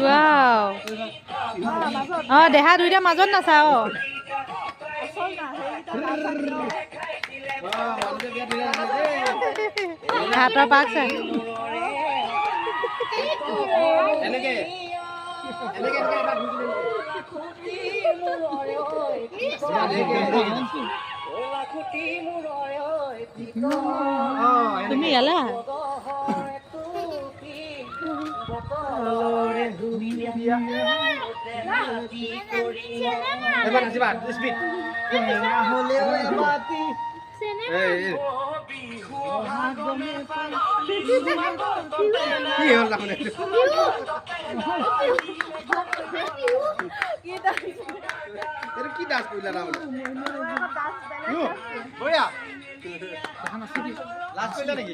wow দেহা দুইটা মাজত নাচা হাতৰ পাক চাই তুমি ইয়ালে কি ডান্স কৰিলা না লাষ্ট কৰিলা নেকি